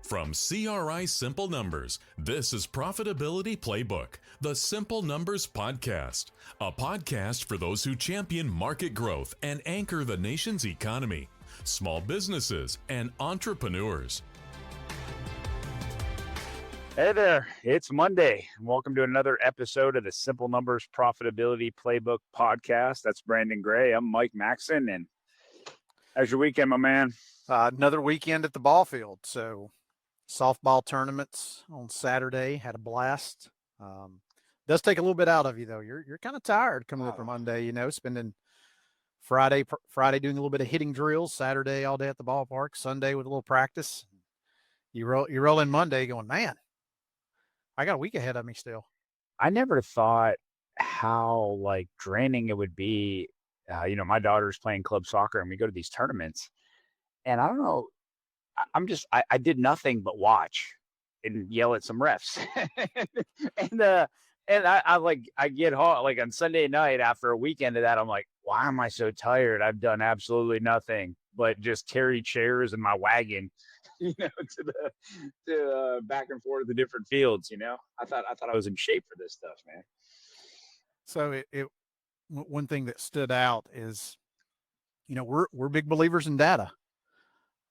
From CRI Simple Numbers, this is Profitability Playbook, the Simple Numbers Podcast, a podcast for those who champion market growth and anchor the nation's economy, small businesses, and entrepreneurs. Hey there, it's Monday. Welcome to another episode of the Simple Numbers Profitability Playbook Podcast. That's Brandon Gray. I'm Mike Maxon, and how's your weekend, my man? Another weekend at the ball field. So softball tournaments on Saturday, had a blast. Does take a little bit out of you though. You're kind of tired coming up from Monday, spending Friday doing a little bit of hitting drills, Saturday all day at the ballpark, Sunday with a little practice. You roll in Monday going, man, I got a week ahead of me still. I never thought how draining it would be. My daughter's playing club soccer and we go to these tournaments, and I don't know, I did nothing but watch and yell at some refs. and I get home on Sunday night after a weekend of that. I'm like, why am I so tired? I've done absolutely nothing but just carry chairs in my wagon, to back and forth to different fields. I thought I was in shape for this stuff, man. So one thing that stood out is, we're big believers in data.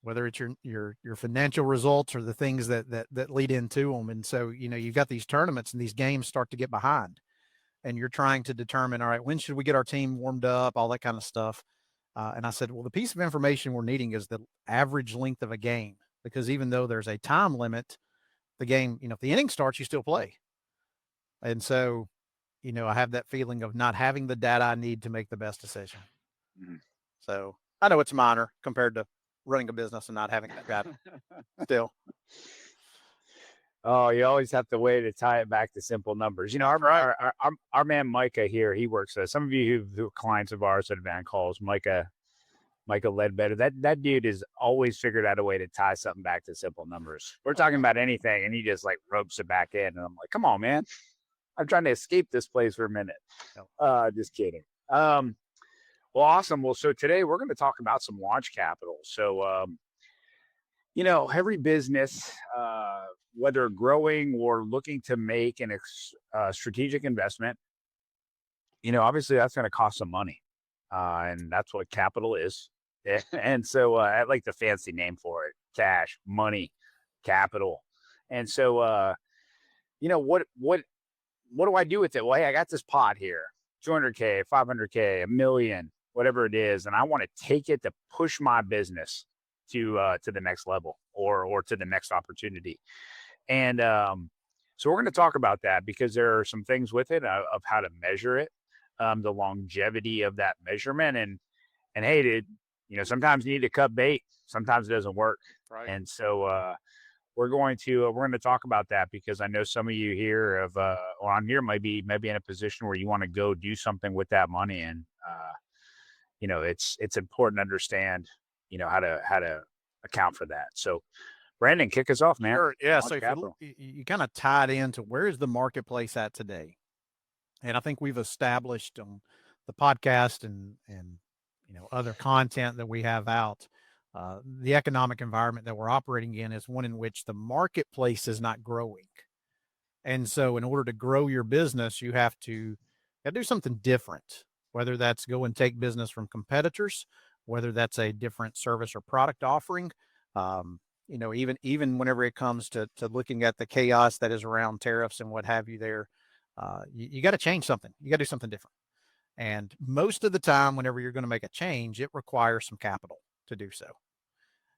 Whether it's your financial results or the things that lead into them. And so, you've got these tournaments and these games start to get behind and you're trying to determine, all right, when should we get our team warmed up, all that kind of stuff. And I said, well, the piece of information we're needing is the average length of a game, because even though there's a time limit, the game, if the inning starts, you still play. And so, I have that feeling of not having the data I need to make the best decision. Mm-hmm. So I know it's minor compared to running a business and not having that data still. Oh, you always have to way to tie it back to simple numbers. Our man Micah here, he works. Some of you who are clients of ours that have been on calls, Micah Ledbetter. That dude has always figured out a way to tie something back to simple numbers. We're talking about anything, and he just ropes it back in, and I'm like, come on, man. I'm trying to escape this place for a minute. Just kidding. Well, awesome. Well, so today we're going to talk about some launch capital. So, every business, whether growing or looking to make a strategic investment, obviously that's going to cost some money. And that's what capital is. And so I like the fancy name for it: cash, money, capital. And so, what do I do with it? Well, hey, I got this pot here, 200K, 500K, $1 million, whatever it is. And I want to take it to push my business to the next level or to the next opportunity. And so we're going to talk about that, because there are some things with it of how to measure it, the longevity of that measurement. And hey, dude, sometimes you need to cut bait. Sometimes it doesn't work. Right. And so we're going to talk about that, because I know some of you here on here might be in a position where you want to go do something with that money. And it's important to understand, how to account for that. So Brandon, kick us off, man. Sure. Yeah. So you kind of tied into where is the marketplace at today? And I think we've established on the podcast and other content that we have out, the economic environment that we're operating in is one in which the marketplace is not growing. And so in order to grow your business, you have to do something different, whether that's go and take business from competitors, whether that's a different service or product offering. Even whenever it comes to looking at the chaos that is around tariffs and what have you there, you got to change something. You got to do something different. And most of the time, whenever you're going to make a change, it requires some capital to do so.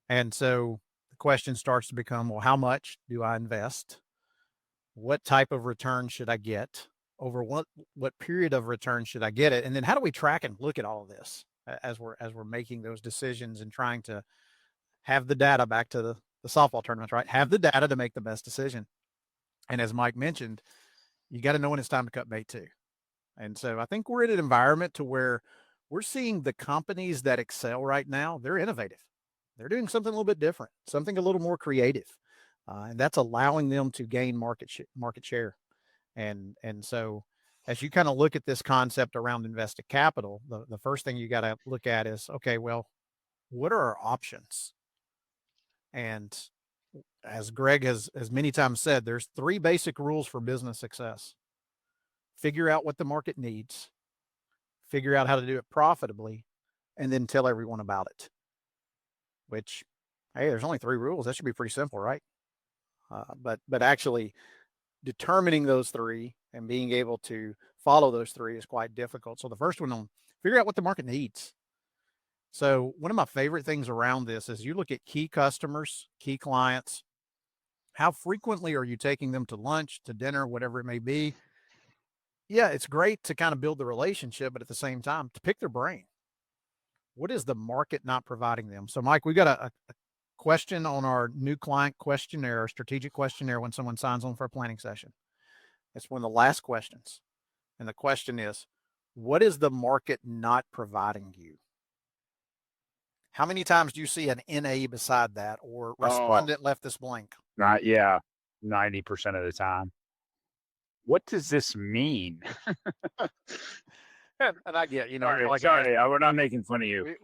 And so the question starts to become, well, how much do I invest? What type of return should I get? Over what period of return should I get it? And then how do we track and look at all of this as we're making those decisions and trying to have the data back to the softball tournaments, right? Have the data to make the best decision. And as Mike mentioned, you got to know when it's time to cut bait too. And so I think we're in an environment to where we're seeing the companies that excel right now, they're innovative. They're doing something a little bit different, something a little more creative. And that's allowing them to gain market share. And so as you kind of look at this concept around invested capital, the first thing you got to look at is, okay, well, what are our options? And as Greg has many times said, there's 3 basic rules for business success. Figure out what the market needs, figure out how to do it profitably, and then tell everyone about it. Which, hey, there's only 3 rules. That should be pretty simple, right? But actually determining those 3 and being able to follow those 3 is quite difficult. So the first one on figure out what the market needs. So one of my favorite things around this is you look at key customers, key clients. How frequently are you taking them to lunch, to dinner, whatever it may be? Yeah, it's great to kind of build the relationship, but at the same time, to pick their brain. What is the market not providing them? So, Mike, we got a question on our new client questionnaire, strategic questionnaire when someone signs on for a planning session. It's one of the last questions. And the question is, what is the market not providing you? How many times do you see an NA beside that or respondent left this blank? Not, yeah, 90% of the time. What does this mean? And I get, sorry, we're not making fun of you.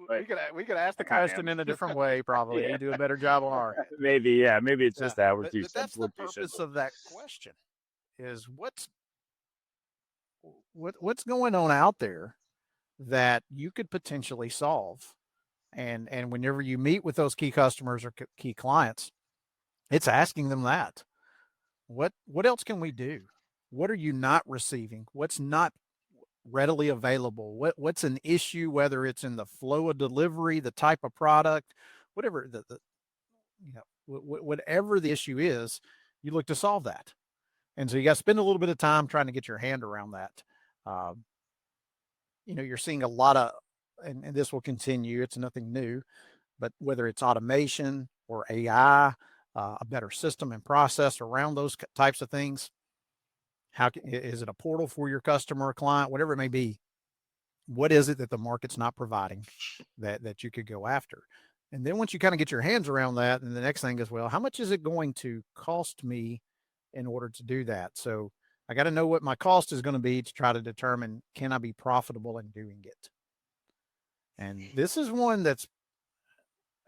We could ask the question in a different way, probably. Yeah. You do a better job on our. Maybe it's just that we're but, too but that's simple. the purpose of that question is what's going on out there that you could potentially solve. And whenever you meet with those key customers or key clients, it's asking them that. What else can we do? What are you not receiving? What's not readily available? What's an issue, whether it's in the flow of delivery, the type of product, whatever whatever the issue is, you look to solve that. And so you got to spend a little bit of time trying to get your hand around that. You're seeing a lot of, and this will continue, it's nothing new, but whether it's automation or AI, a better system and process around those types of things. Is it a portal for your customer or client, whatever it may be? What is it that the market's not providing that you could go after? And then once you kind of get your hands around that, and the next thing is, well, how much is it going to cost me in order to do that? So I got to know what my cost is going to be to try to determine, can I be profitable in doing it? And this is one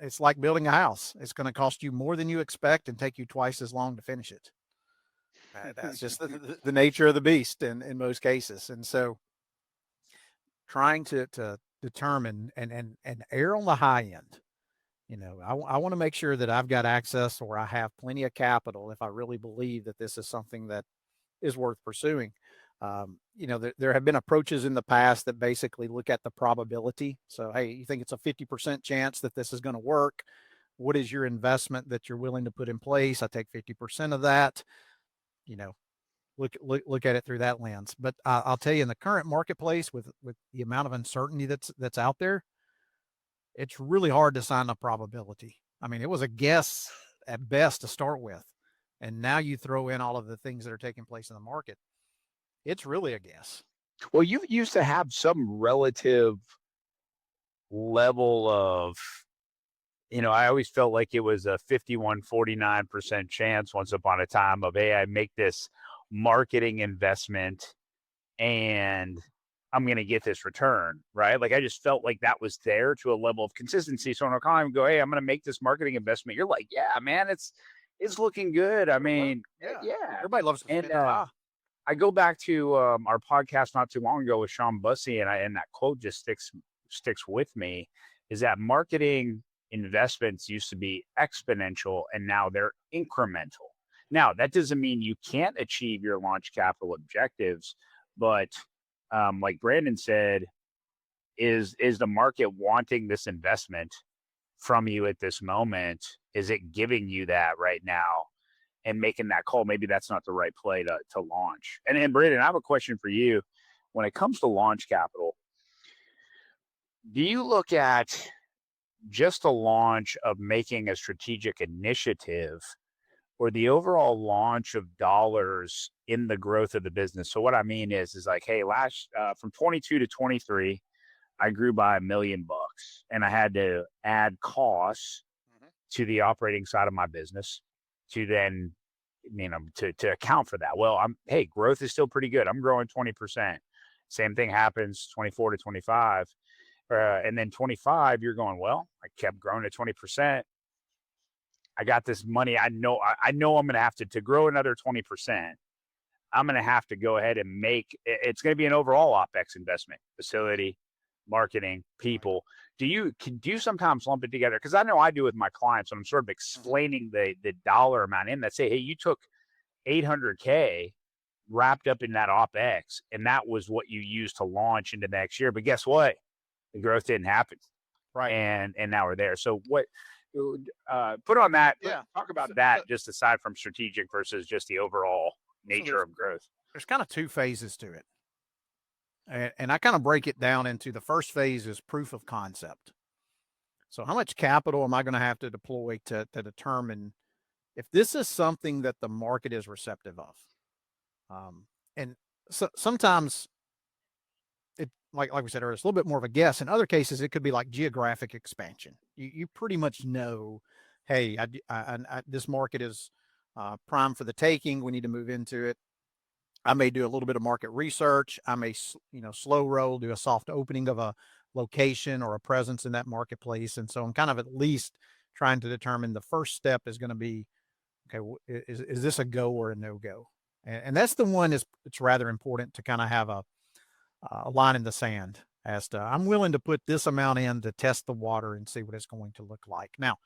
it's like building a house. It's going to cost you more than you expect and take you twice as long to finish it. That's just the nature of the beast in most cases. And so trying to determine and err on the high end, I want to make sure that I've got access or I have plenty of capital if I really believe that this is something that is worth pursuing. There have been approaches in the past that basically look at the probability. So, hey, you think it's a 50% chance that this is going to work? What is your investment that you're willing to put in place? I take 50% of that. Look at it through that lens. But I'll tell you, in the current marketplace, with the amount of uncertainty that's out there, it's really hard to assign a probability. I mean, it was a guess at best to start with, and now you throw in all of the things that are taking place in the market. It's really a guess. Well, you used to have some relative level of, I always felt like it was a 49% chance once upon a time of, hey, I make this marketing investment and I'm going to get this return, right? Like I just felt like that was there to a level of consistency. So when I call him and go, hey, I'm going to make this marketing investment, you're like, yeah, man, it's looking good. I mean, yeah. Everybody loves to spend I go back to our podcast not too long ago with Sean Bussey, and that quote just sticks with me, is that marketing investments used to be exponential and now they're incremental. Now, that doesn't mean you can't achieve your launch capital objectives, but like Brandon said, is the market wanting this investment from you at this moment? Is it giving you that right now? And making that call, maybe that's not the right play to launch. And Brandon, I have a question for you. When it comes to launch capital, do you look at just the launch of making a strategic initiative or the overall launch of dollars in the growth of the business? So what I mean is like, hey, from 22 to 23, I grew by $1 million and I had to add costs to the operating side of my business to then, to account for that. Well, growth is still pretty good. I'm growing 20%. Same thing happens 24 to 25. And then 25, you're going, well, I kept growing at 20%. I got this money. I know I'm going to have to grow another 20%. I'm going to have to go ahead and it's going to be an overall OpEx investment, facility, marketing, people. Do you sometimes lump it together? Because I know I do with my clients when I'm sort of explaining the dollar amount in that. Say, hey, you took $800K wrapped up in that OpEx, and that was what you used to launch into next year. But guess what? The growth didn't happen. Right. And now we're there. So what put on that, talk about that just aside from strategic versus just the overall nature of growth. There's kind of two phases to it. And I kind of break it down into the first phase is proof of concept. So how much capital am I going to have to deploy to determine if this is something that the market is receptive of? And so sometimes it, like we said earlier, it's a little bit more of a guess. In other cases, it could be like geographic expansion. You pretty much know, hey, this market is prime for the taking. We need to move into it. I may do a little bit of market research. I may, slow roll, do a soft opening of a location or a presence in that marketplace. And so I'm kind of at least trying to determine the first step is going to be, okay, is this a go or a no go? And that's the one it's rather important to kind of have a line in the sand as to, I'm willing to put this amount in to test the water and see what it's going to look like. Now,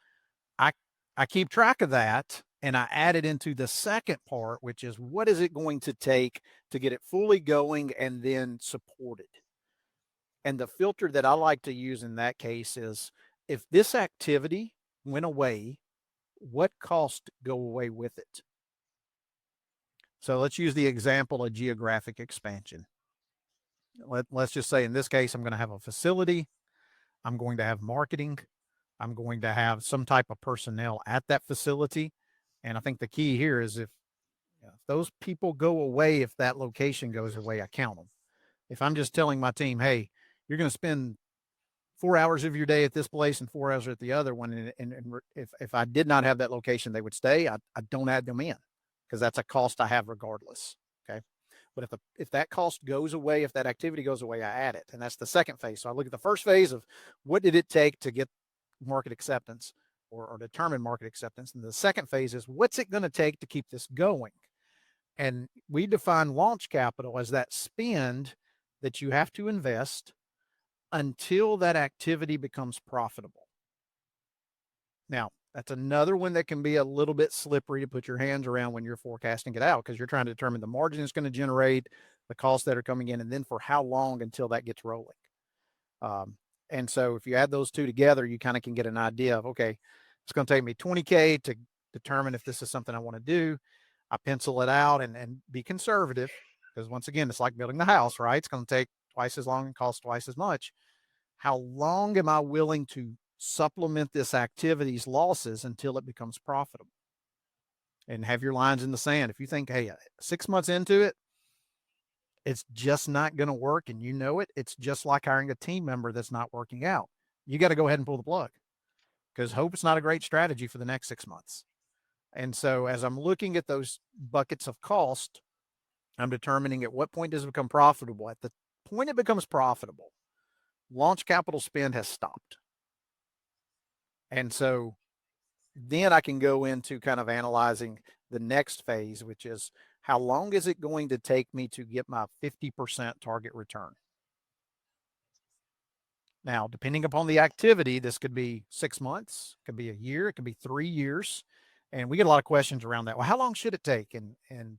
I keep track of that, and I add it into the second part, which is what is it going to take to get it fully going and then supported? And the filter that I like to use in that case is, if this activity went away, what costs go away with it? So let's use the example of geographic expansion. Let's just say in this case, I'm going to have a facility. I'm going to have marketing. I'm going to have some type of personnel at that facility. And I think the key here is if those people go away, if that location goes away, I count them. If I'm just telling my team, hey, you're going to spend 4 hours of your day at this place and 4 hours at the other one, and if I did not have that location, they would stay, I don't add them in because that's a cost I have regardless. Okay. But if that cost goes away, if that activity goes away, I add it. And that's the second phase. So I look at the first phase of what did it take to get market acceptance or determine market acceptance. And the second phase is what's it going to take to keep this going? And we define launch capital as that spend that you have to invest until that activity becomes profitable. Now, that's another one that can be a little bit slippery to put your hands around when you're forecasting it out, because you're trying to determine the margin it's going to generate, the costs that are coming in, and then for how long until that gets rolling. And so if you add those two together, you kind of can get an idea of, okay, it's going to take me $20K to determine if this is something I want to do. I pencil it out and be conservative, because once again, it's like building the house, right? It's going to take twice as long and cost twice as much. How long am I willing to supplement this activity's losses until it becomes profitable? And have your lines in the sand. If you think, hey, 6 months into it, it's just not going to work, and you know it, it's just like hiring a team member that's not working out. You got to go ahead and pull the plug, because hope is not a great strategy for the next 6 months. And so as I'm looking at those buckets of cost, I'm determining at what point does it become profitable. At the point it becomes profitable, launch capital spend has stopped. And so then I can go into kind of analyzing the next phase, which is how long is it going to take me to get my 50% target return? Now, depending upon the activity, this could be 6 months, it could be a year, it could be 3 years. And we get a lot of questions around that. Well, how long should it take? And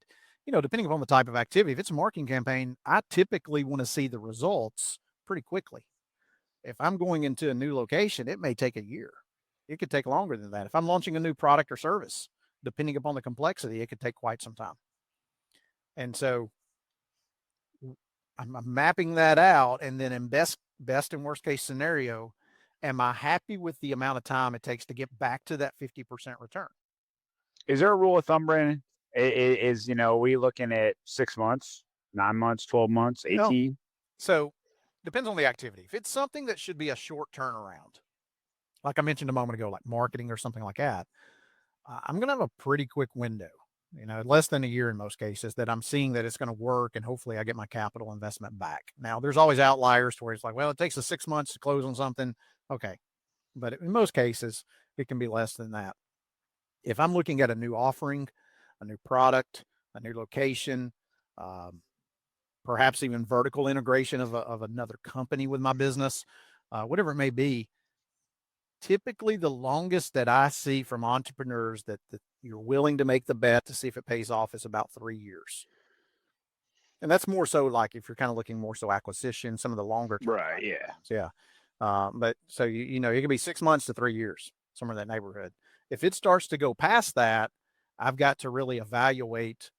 depending upon the type of activity, if it's a marketing campaign, I typically want to see the results pretty quickly. If I'm going into a new location, it may take a year. It could take longer than that. If I'm launching a new product or service, depending upon the complexity, it could take quite some time. And so I'm mapping that out, and then in best and worst case scenario, am I happy with the amount of time it takes to get back to that 50% return? Is there a rule of thumb, Brandon? Is we looking at 6 months, 9 months, 12 months, 18? So depends on the activity. If it's something that should be a short turnaround, like I mentioned a moment ago, like marketing or something like that, I'm going to have a pretty quick window, less than a year in most cases, that I'm seeing that it's going to work, and hopefully I get my capital investment back. Now, there's always outliers to where it's like, well, it takes us 6 months to close on something. Okay. But in most cases, it can be less than that. If I'm looking at a new offering, a new product, a new location, um, perhaps even vertical integration of another company with my business, whatever it may be, typically the longest that I see from entrepreneurs that you're willing to make the bet to see if it pays off is about 3 years. And that's more so like if you're kind of looking more so acquisition, some of the longer term. Right. Yeah. Yeah. But so you know, it can be 6 months to 3 years, somewhere in that neighborhood. If it starts to go past that, I've got to really evaluate,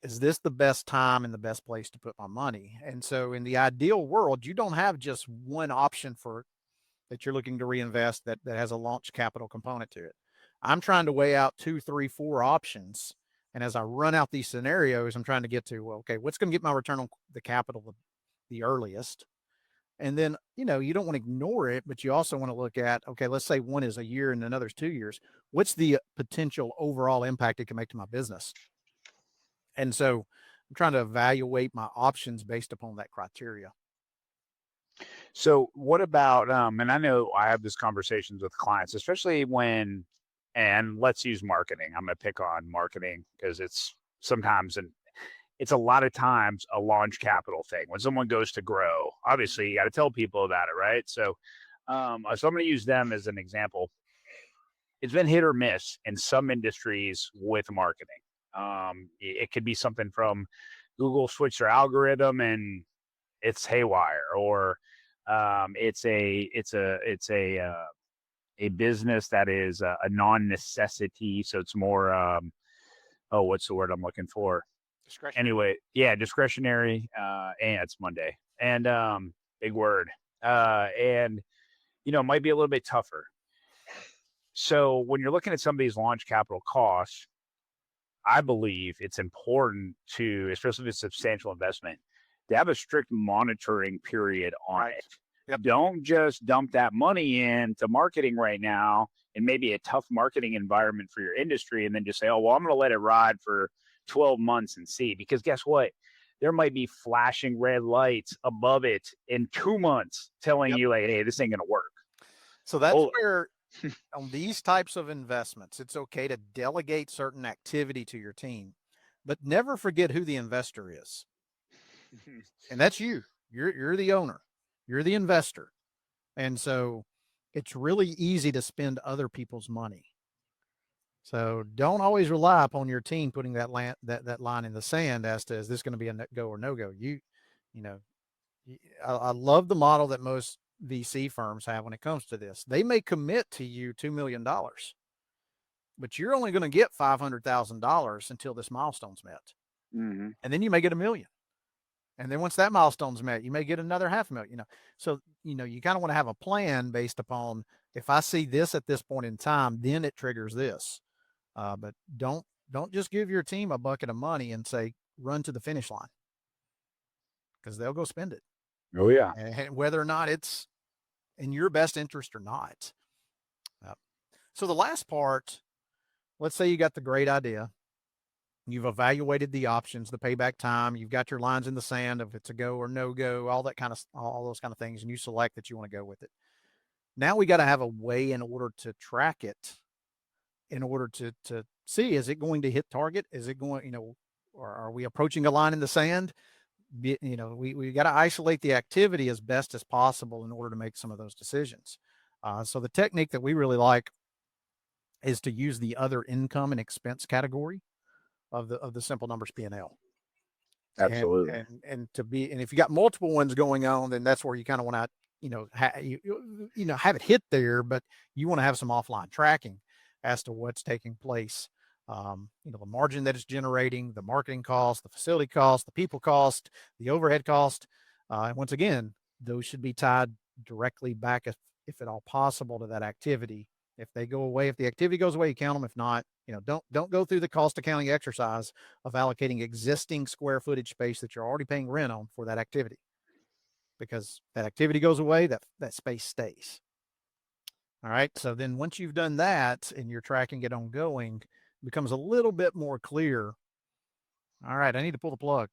is this the best time and the best place to put my money? And so in the ideal world, you don't have just one option for that you're looking to reinvest that has a launch capital component to it. I'm trying to weigh out 2, 3, 4 options. And as I run out these scenarios, I'm trying to get to, well, okay, what's going to get my return on the capital the earliest? And then, you know, you don't want to ignore it, but you also want to look at, okay, let's say one is a year and another's 2 years. What's the potential overall impact it can make to my business? And so I'm trying to evaluate my options based upon that criteria. So what about and I know I have these conversations with clients, especially when, and let's use marketing. I'm going to pick on marketing because it's sometimes, and it's a lot of times, a launch capital thing. When someone goes to grow, obviously you got to tell people about it, right? So so I'm going to use them as an example. It's been hit or miss in some industries with marketing. It could be something from Google switched their algorithm and it's haywire, or it's a business that is a non-necessity, so it's more oh, what's the word I'm looking for? Discretionary. Anyway, yeah, discretionary. And it's Monday, and big word, and it might be a little bit tougher. So when you're looking at some of these launch capital costs, I believe it's important to, especially if it's a substantial investment, to have a strict monitoring period on Right. it. Yep. Don't just dump that money into marketing right now and maybe a tough marketing environment for your industry and then just say, oh, well, I'm going to let it ride for 12 months and see. Because guess what? There might be flashing red lights above it in 2 months telling Yep. you, like, hey, this ain't going to work. So that's Oh, where on these types of investments, it's okay to delegate certain activity to your team, but never forget who the investor is. And that's you. You're the owner. You're the investor. And so it's really easy to spend other people's money. So don't always rely upon your team putting that line in the sand as to, is this going to be a go or no go? You know, I love the model that most VC firms have when it comes to this. They may commit to you $2 million, but you're only going to get $500,000 until this milestone's met. mm-hmm. And then you may get $1 million. And then once that milestone's met, you may get another $500,000, So, you kind of want to have a plan based upon, if I see this at this point in time, then it triggers this. But don't just give your team a bucket of money and say, run to the finish line, because they'll go spend it. Oh, yeah. And whether or not it's in your best interest or not. So the last part, let's say you got the great idea. You've evaluated the options, the payback time. You've got your lines in the sand of it's a go or no go, all those kind of things, and you select that you want to go with it. Now we got to have a way in order to track it, in order to see, is it going to hit target? Is it going, or are we approaching a line in the sand? We got to isolate the activity as best as possible in order to make some of those decisions. So the technique that we really like is to use the other income and expense category of the simple numbers P&L. Absolutely. And if you got multiple ones going on, then that's where you kind of want to, have it hit there, but you want to have some offline tracking as to what's taking place. The margin that it's generating, the marketing cost, the facility cost, the people cost, the overhead cost. And once again, those should be tied directly back, if at all possible, to that activity. If they go away, if the activity goes away, you count them. If not, don't go through the cost accounting exercise of allocating existing square footage space that you're already paying rent on for that activity, because that activity goes away, that space stays. All right. So then once you've done that and you're tracking it ongoing, it becomes a little bit more clear. All right, I need to pull the plug,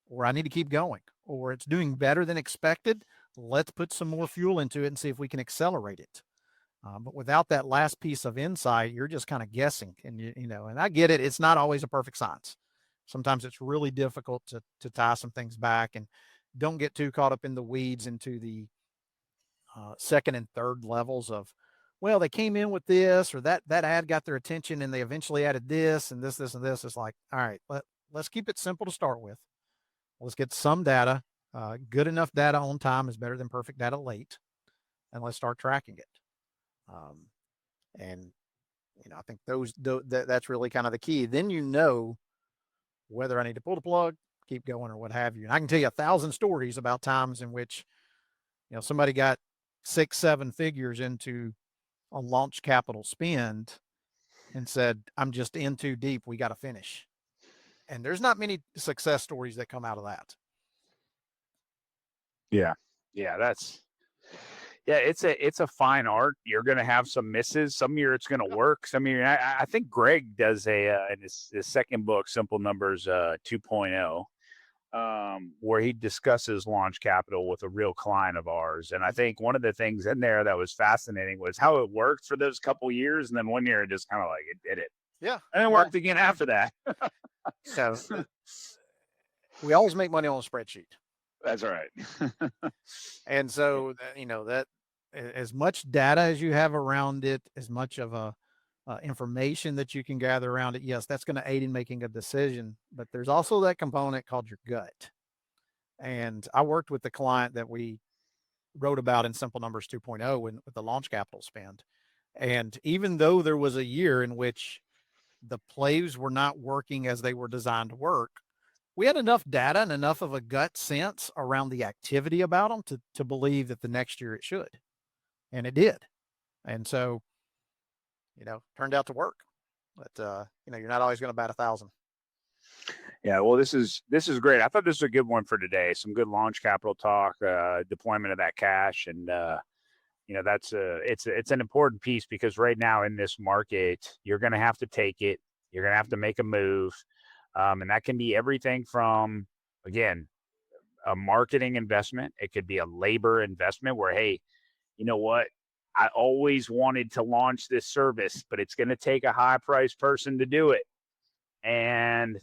or I need to keep going, or it's doing better than expected. Let's put some more fuel into it and see if we can accelerate it. But without that last piece of insight, you're just kind of guessing. And and I get it. It's not always a perfect science. Sometimes it's really difficult to tie some things back, and don't get too caught up in the weeds into the second and third levels of, well, they came in with this, or that ad got their attention and they eventually added this and this and this. It's like, all right, let's keep it simple to start with. Let's get some data. Good enough data on time is better than perfect data late, and let's start tracking it. And I think that's really kind of the key. Then whether I need to pull the plug, keep going, or what have you. And I can tell you 1,000 stories about times in which somebody got 6-7 figures into a launch capital spend and said, I'm just in too deep, we got to finish. And there's not many success stories that come out of that. Yeah, it's a fine art. You're going to have some misses. Some year it's going to work. Some year, I think Greg does in his second book, Simple Numbers 2.0, where he discusses launch capital with a real client of ours. And I think one of the things in there that was fascinating was how it worked for those couple years. And then one year it just kind of like it did it. Yeah. And it worked again after that. So we always make money on a spreadsheet. That's right. And so, that as much data as you have around it, as much of a information that you can gather around it, yes, that's going to aid in making a decision. But there's also that component called your gut. And I worked with the client that we wrote about in Simple Numbers 2.0 with the launch capital spend. And even though there was a year in which the plays were not working as they were designed to work, we had enough data and enough of a gut sense around the activity about them to believe that the next year it should. And it did. And so, turned out to work. But, you're not always going to bat 1,000. Yeah, well, this is great. I thought this was a good one for today. Some good launch capital talk, deployment of that cash. And, that's it's an important piece, because right now in this market, you're going to have to take it. You're going to have to make a move. And that can be everything from, again, a marketing investment. It could be a labor investment where, hey, you know what? I always wanted to launch this service, but it's going to take a high priced person to do it. And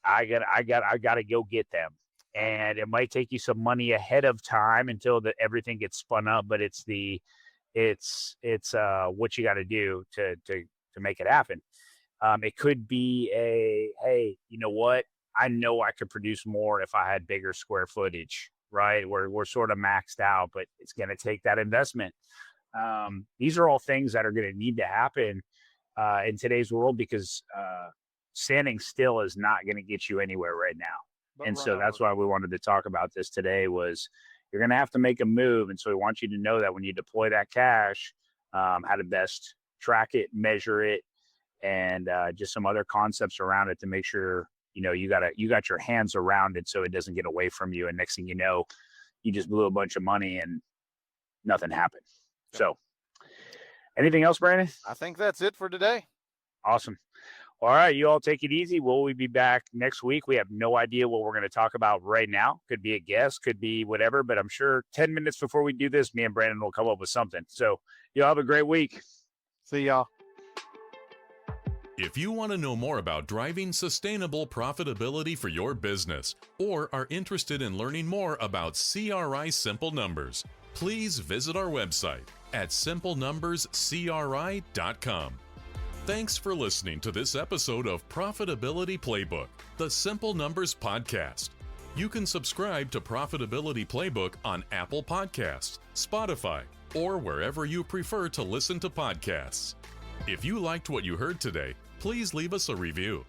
I got to go get them. And it might take you some money ahead of time until everything gets spun up, but it's what you got to do to make it happen. It could be hey, you know what? I know I could produce more if I had bigger square footage, right? We're sort of maxed out, but it's going to take that investment. These are all things that are going to need to happen in today's world, because standing still is not going to get you anywhere right now. And so that's why we wanted to talk about this today, was you're going to have to make a move. And so we want you to know that when you deploy that cash, how to best track it, measure it, and just some other concepts around it to make sure, you got your hands around it so it doesn't get away from you. And next thing you know, you just blew a bunch of money and nothing happened. So anything else, Brandon? I think that's it for today. Awesome. All right, you all take it easy. Will we be back next week? We have no idea what we're going to talk about right now. Could be a guest, could be whatever, but I'm sure 10 minutes before we do this, me and Brandon will come up with something. So y'all have a great week. See y'all. If you want to know more about driving sustainable profitability for your business, or are interested in learning more about CRI Simple Numbers, please visit our website at simplenumberscri.com. Thanks for listening to this episode of Profitability Playbook, the Simple Numbers Podcast. You can subscribe to Profitability Playbook on Apple Podcasts, Spotify, or wherever you prefer to listen to podcasts. If you liked what you heard today, please leave us a review.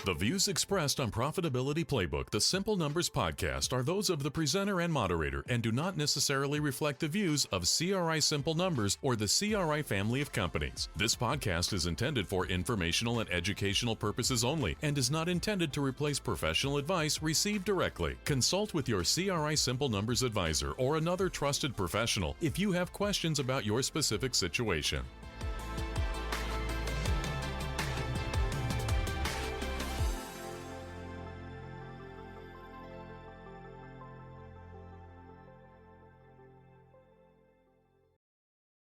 The views expressed on Profitability Playbook, the Simple Numbers Podcast, are those of the presenter and moderator and do not necessarily reflect the views of CRI Simple Numbers or the CRI family of companies. This podcast is intended for informational and educational purposes only and is not intended to replace professional advice received directly. Consult with your CRI Simple Numbers advisor or another trusted professional if you have questions about your specific situation.